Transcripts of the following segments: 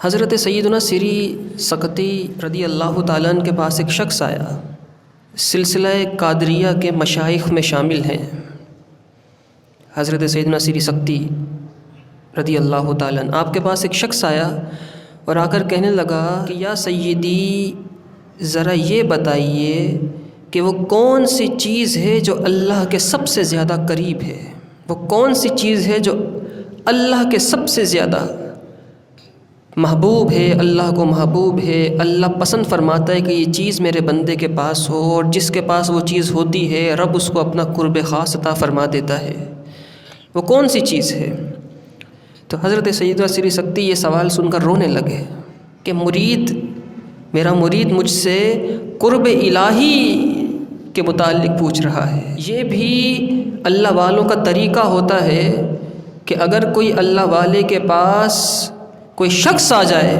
حضرت سیدنا سری سقطی رضی اللہ تعالیٰ عنہ کے پاس ایک شخص آیا، سلسلہ قادریہ کے مشائخ میں شامل ہیں۔ حضرت سیدنا سری سقطی رضی اللہ تعالیٰ عنہ آپ کے پاس ایک شخص آیا اور آ کر کہنے لگا کہ یا سیدی ذرا یہ بتائیے کہ وہ کون سی چیز ہے جو اللہ کے سب سے زیادہ قریب ہے، وہ کون سی چیز ہے جو اللہ کے سب سے زیادہ محبوب ہے، اللہ کو محبوب ہے، اللہ پسند فرماتا ہے کہ یہ چیز میرے بندے کے پاس ہو، اور جس کے پاس وہ چیز ہوتی ہے رب اس کو اپنا قرب خاص عطا فرما دیتا ہے، وہ کون سی چیز ہے؟ تو حضرت سیدنا سری سقطی یہ سوال سن کر رونے لگے کہ میرا مرید مجھ سے قرب الہی کے متعلق پوچھ رہا ہے۔ یہ بھی اللہ والوں کا طریقہ ہوتا ہے کہ اگر کوئی اللہ والے کے پاس کوئی شخص آ جائے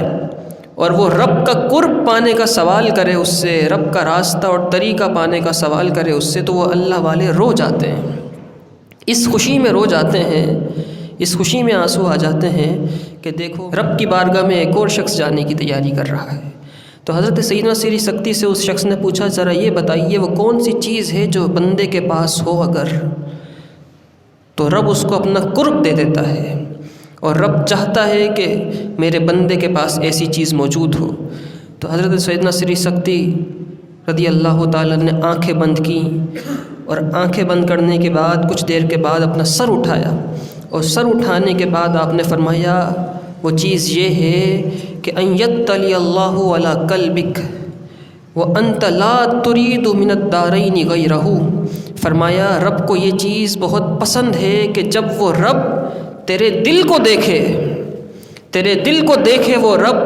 اور وہ رب کا قرب پانے کا سوال کرے اس سے، رب کا راستہ اور طریقہ پانے کا سوال کرے اس سے، تو وہ اللہ والے رو جاتے ہیں، اس خوشی میں رو جاتے ہیں، اس خوشی میں آنسو آ جاتے ہیں کہ دیکھو رب کی بارگاہ میں ایک اور شخص جانے کی تیاری کر رہا ہے۔ تو حضرت سیدنا سری سقطی سے اس شخص نے پوچھا ذرا یہ بتائیے وہ کون سی چیز ہے جو بندے کے پاس ہو اگر تو رب اس کو اپنا قرب دے دیتا ہے، اور رب چاہتا ہے کہ میرے بندے کے پاس ایسی چیز موجود ہو۔ تو حضرت سیدنا سری سقطی رضی اللہ تعالیٰ نے آنکھیں بند کی، اور آنکھیں بند کرنے کے بعد کچھ دیر کے بعد اپنا سر اٹھایا، اور سر اٹھانے کے بعد آپ نے فرمایا وہ چیز یہ ہے کہ ان یطلع اللہ علی قلبک وانت لا ترید من الدارین غیرہ۔ فرمایا رب کو یہ چیز بہت پسند ہے کہ جب وہ رب تیرے دل کو دیکھے وہ رب،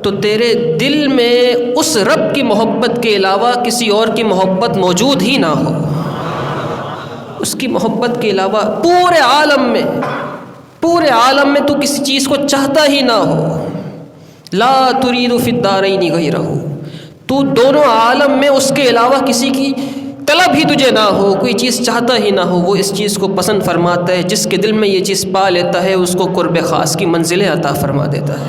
تو تیرے دل میں اس رب کی محبت کے علاوہ کسی اور کی محبت موجود ہی نہ ہو، اس کی محبت کے علاوہ پورے عالم میں تو کسی چیز کو چاہتا ہی نہ ہو۔ لا ترید فی الدارین غیرہ، تو دونوں عالم میں اس کے علاوہ کسی کی طلب ہی تجھے نہ ہو، کوئی چیز چاہتا ہی نہ ہو، وہ اس چیز کو پسند فرماتا ہے، جس کے دل میں یہ چیز پا لیتا ہے اس کو قرب خاص کی منزلیں عطا فرما دیتا ہے۔